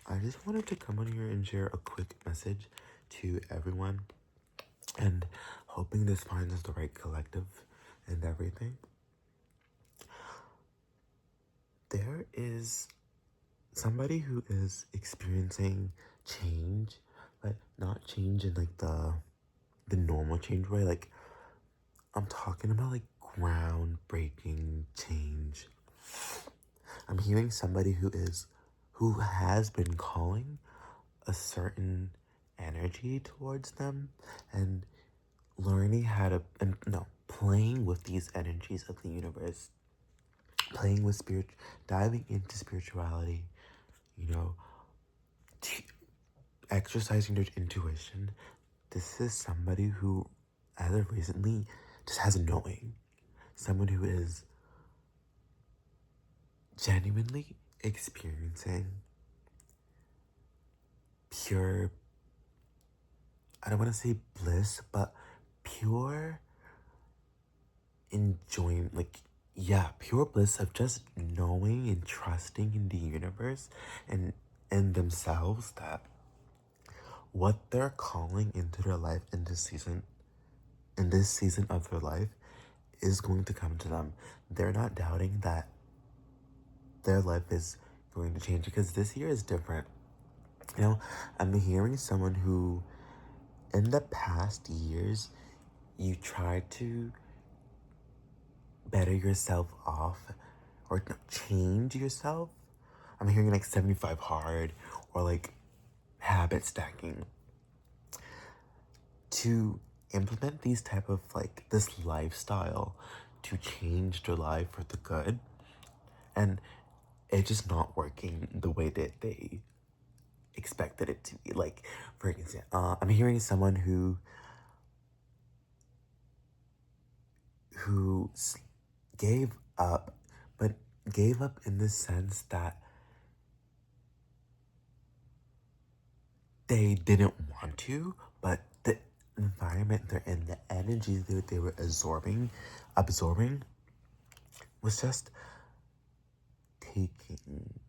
I just wanted to come on here and share a quick message to everyone and hoping this finds the right collective and everything. There is somebody who is experiencing change, but not change in like the normal change way. Like I'm talking about like groundbreaking change. I'm hearing somebody who has been calling a certain energy towards them and learning how to and no playing with these energies of the universe, playing with spirit, diving into spirituality, you know, t- exercising their intuition. This is somebody who, as of recently, just has a knowing. Someone who is genuinely experiencing pure, I don't want to say bliss, but pure enjoying, like, yeah, pure bliss of just knowing and trusting in the universe and themselves that what they're calling into their life in this season of their life is going to come to them. They're not doubting that their life is going to change because this year is different. You know, I'm hearing someone who in the past years you tried to better yourself off or change yourself. I'm hearing like 75 hard or like habit stacking to implement these type of like this lifestyle to change their life for the good, and it's just not working the way that they expected it to be. Like for example, I'm hearing someone who gave up, but gave up in the sense that they didn't want to, but the environment they're in, the energy that they were absorbing was just taking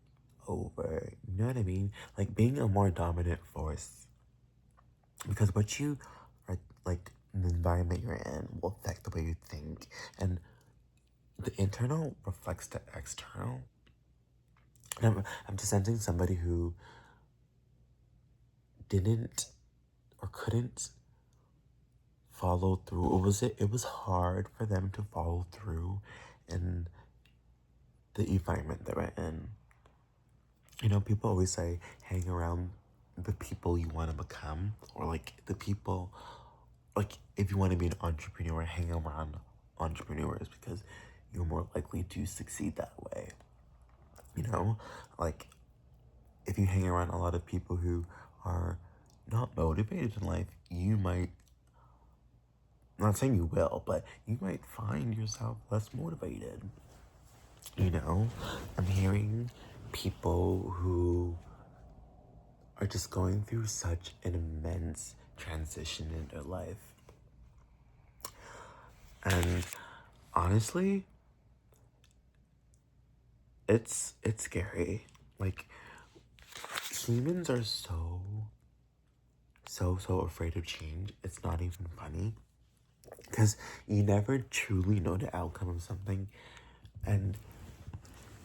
over. You know what I mean? Like being a more dominant force. Because what you are like the environment you're in will affect the way you think. And the internal reflects the external. And I'm just sensing somebody who didn't or couldn't follow through. It was hard for them to follow through in the environment they were in. You know, people always say hang around the people you want to become, or like the people, like if you want to be an entrepreneur, hang around entrepreneurs because you're more likely to succeed that way. You know, like if you hang around a lot of people who are not motivated in life, you might, I'm not saying you will, but you might find yourself less motivated. You know, I'm hearing people who are just going through such an immense transition in their life. And honestly, it's scary. Like humans are so afraid of change. It's not even funny. Because you never truly know the outcome of something. And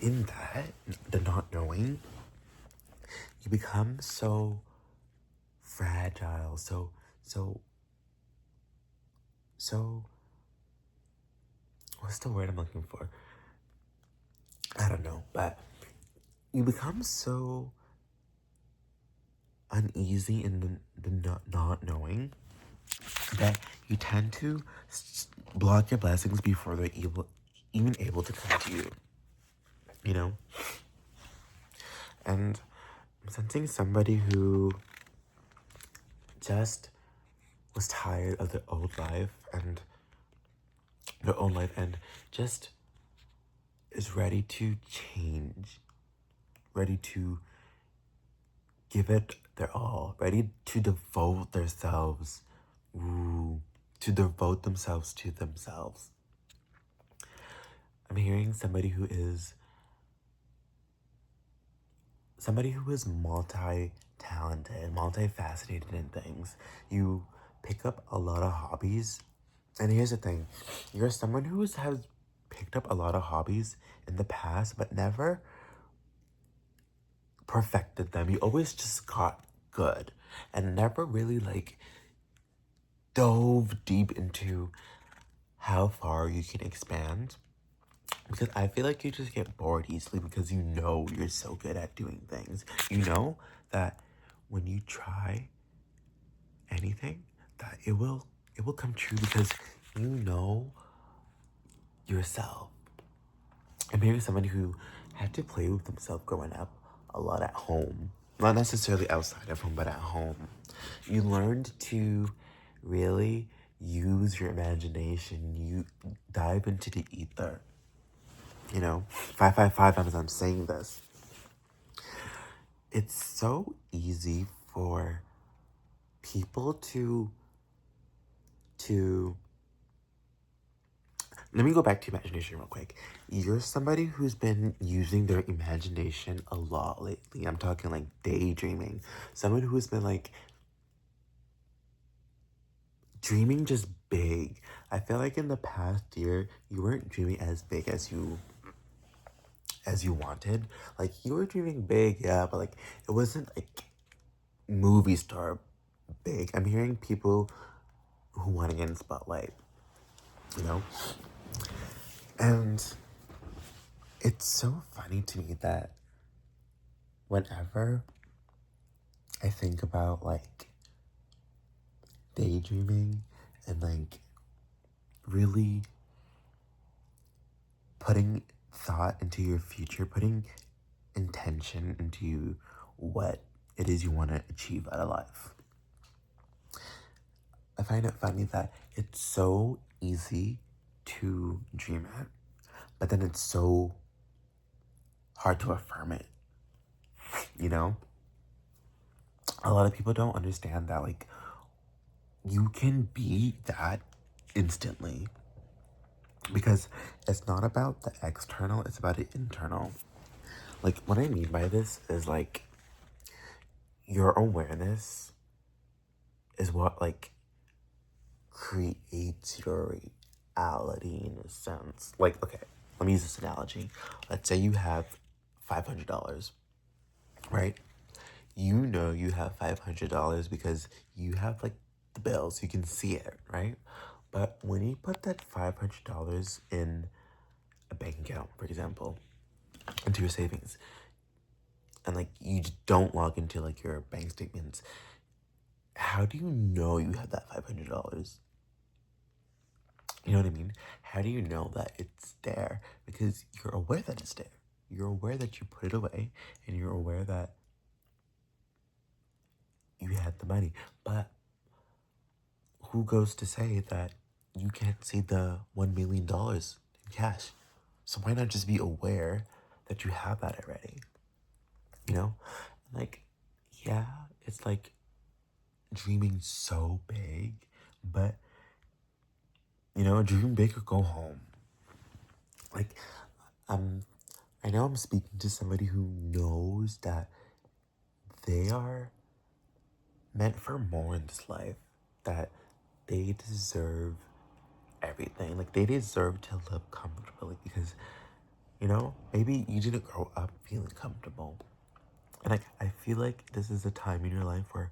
in that, the not knowing, you become so fragile, so so what's the word I'm looking for? I don't know, but you become so uneasy in the not knowing that you tend to block your blessings before they're even able to come to you, you know? And I'm sensing somebody who just was tired of their old life and their own life and just is ready to change, ready to give it their all, ready to devote themselves, to devote themselves to themselves. I'm hearing somebody who is somebody who is multi-talented, multifaceted in things. You pick up a lot of hobbies. And here's the thing, you're someone who has picked up a lot of hobbies in the past, but never perfected them. You always just got good and never really like dove deep into how far you can expand. Because I feel like you just get bored easily because you know you're so good at doing things. You know that when you try anything, that it will come true because you know yourself. And maybe somebody who had to play with themselves growing up a lot at home. Not necessarily outside of home, but at home. You learned to really use your imagination. You dive into the ether. 555 as I'm saying this. It's so easy for people to let me go back to imagination real quick. You're somebody who's been using their imagination a lot lately. I'm talking like daydreaming. Someone who's been like dreaming just big. I feel like in the past year you weren't dreaming as big as you wanted. Like you were dreaming big, yeah, but like it wasn't like movie star big. I'm hearing people who want to get in spotlight, you know? And it's so funny to me that whenever I think about like daydreaming and like really putting thought into your future, putting intention into what it is you want to achieve out of life. I find it funny that it's so easy to dream it, but then it's so hard to affirm it, you know? A lot of people don't understand that, like, you can be that instantly because it's not about the external, it's about the internal. Like, what I mean by this is, like, your awareness is what, like, creates your reality in a sense. Like, okay, let me use this analogy. Let's say you have $500, right? You know you have $500 because you have like the bills, you can see it, right? But when you put that $500 in a bank account, for example, into your savings, and like you don't log into like your bank statements, how do you know you have that $500? You know what I mean? How do you know that it's there? Because you're aware that it's there. You're aware that you put it away, and you're aware that you had the money. But who goes to say that you can't see the $1 million in cash? So why not just be aware that you have that already? You know? Like, yeah, it's like dreaming so big, but dream big or go home. Like, um, I know I'm speaking to somebody who knows that they are meant for more in this life, that they deserve everything. Like, they deserve to live comfortably because, maybe you didn't grow up feeling comfortable. And I feel like this is a time in your life where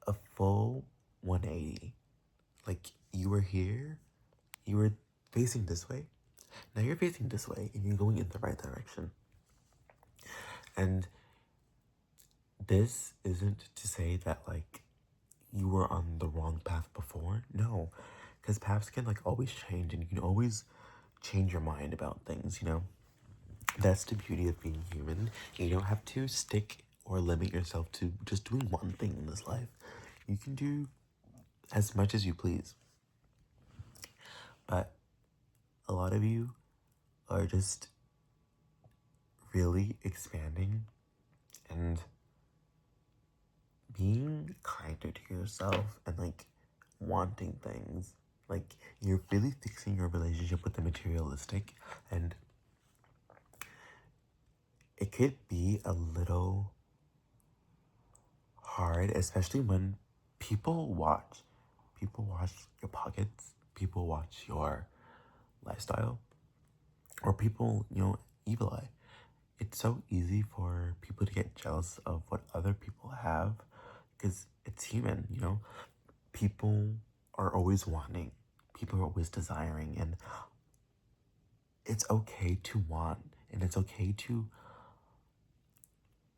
a full 180, like you were here, you were facing this way, now you're facing this way and you're going in the right direction. And this isn't to say that like you were on the wrong path before. No, because paths can like always change and you can always change your mind about things. That's the beauty of being human. You don't have to stick or limit yourself to just doing one thing in this life. You can do as much as you please. But a lot of you are just really expanding and being kinder to yourself and like wanting things. Like you're really fixing your relationship with the materialistic, and it could be a little hard, especially when people watch. People watch your pockets, people watch your lifestyle, or people, evil eye. It's so easy for people to get jealous of what other people have because it's human. People are always wanting, people are always desiring, and it's okay to want, and it's okay to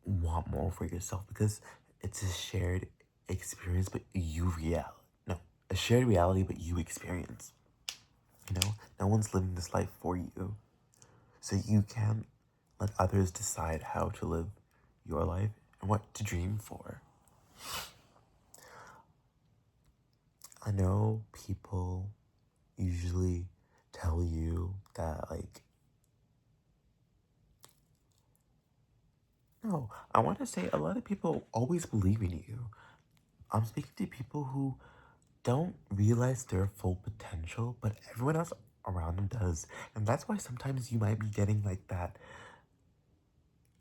want more for yourself because it's a shared experience, but no, a shared reality, but you experience. No one's living this life for you, so you can't let others decide how to live your life and what to dream for. I know people usually tell you that, like, no, I want to say a lot of people always believe in you. I'm speaking to people who don't realize their full potential, but everyone else around them does. And that's why sometimes you might be getting like that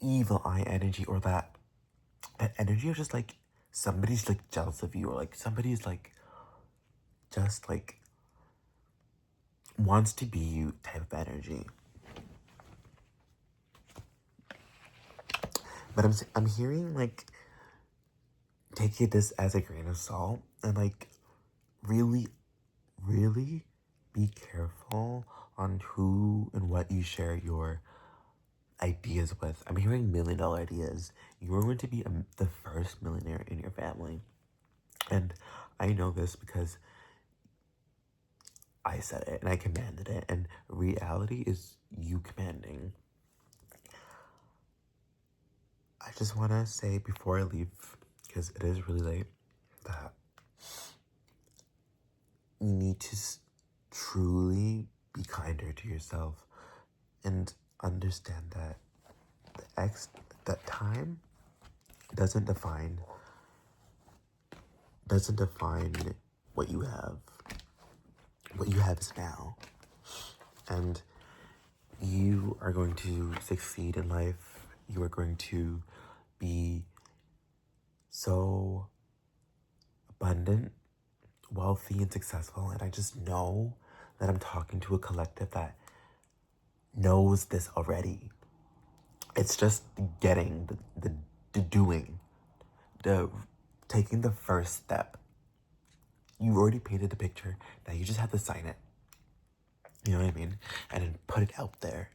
evil eye energy, or that energy of just like somebody's like jealous of you, or like somebody's like just like wants to be you type of energy. But I'm hearing like take this as a grain of salt and like really, really be careful on who and what you share your ideas with. I'm hearing $1 million ideas. You're going to be the first millionaire in your family. And I know this because I said it and I commanded it. And reality is you commanding. I just want to say before I leave, because it is really late, that you need to truly be kinder to yourself and understand that that time doesn't define what you have. What you have is now, and you are going to succeed in life. You are going to be so abundant, wealthy, and successful. And I just know that I'm talking to a collective that knows this already. It's just getting the doing, the taking the first step. You already painted the picture. Now you just have to sign it. You know what I mean? And then put it out there.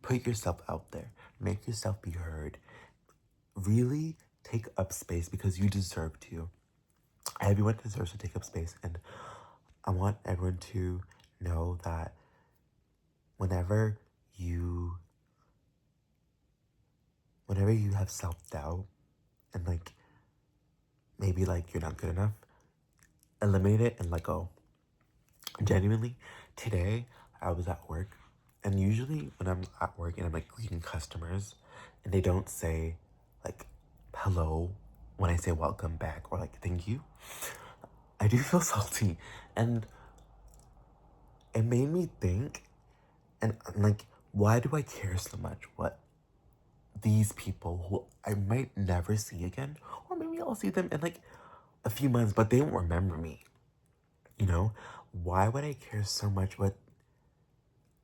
Put yourself out there. Make yourself be heard. Really take up space because you deserve to. Everyone deserves to take up space. And I want everyone to know that whenever you have self-doubt and like maybe like you're not good enough, eliminate it and let go. Genuinely, today I was at work, and usually when I'm at work and I'm like greeting customers and they don't say like hello when I say welcome back or like thank you, I do feel salty. And it made me think, and I'm like, why do I care so much what these people who I might never see again, or maybe I'll see them in like a few months, but they won't remember me, you know? Why would I care so much what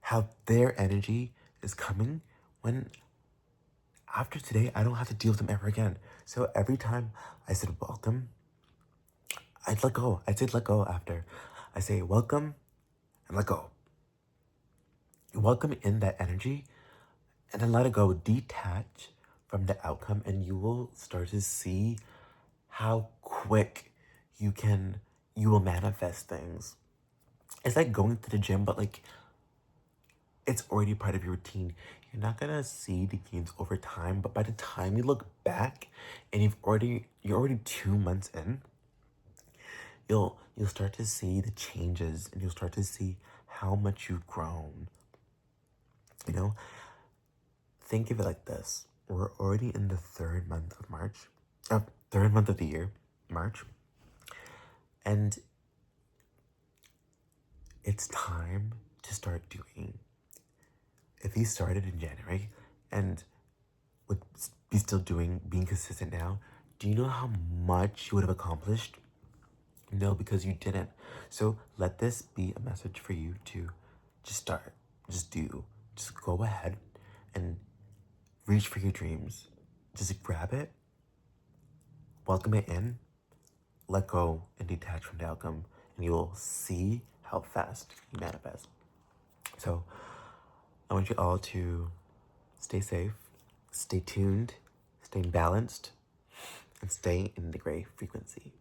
how their energy is coming when after today I don't have to deal with them ever again? So every time I said welcome, I'd let go. I'd say let go after. I say welcome and let go. Welcome in that energy and then let it go. Detach from the outcome, and you will start to see how quick you will manifest things. It's like going to the gym, but like it's already part of your routine. You're not gonna see the gains over time, but by the time you look back and you're already 2 months in, you'll start to see the changes, and you'll start to see how much you've grown. You know, think of it like this. We're already in the third month of March, third month of the year, March, and it's time to start doing. If you started in January and would be still being consistent now, do you know how much you would have accomplished? No, because you didn't. So let this be a message for you to just start, just go ahead and reach for your dreams. Just grab it, welcome it in, let go, and detach from the outcome, and you will see how fast you manifest. So I want you all to stay safe, stay tuned, stay balanced, and stay in the gray frequency.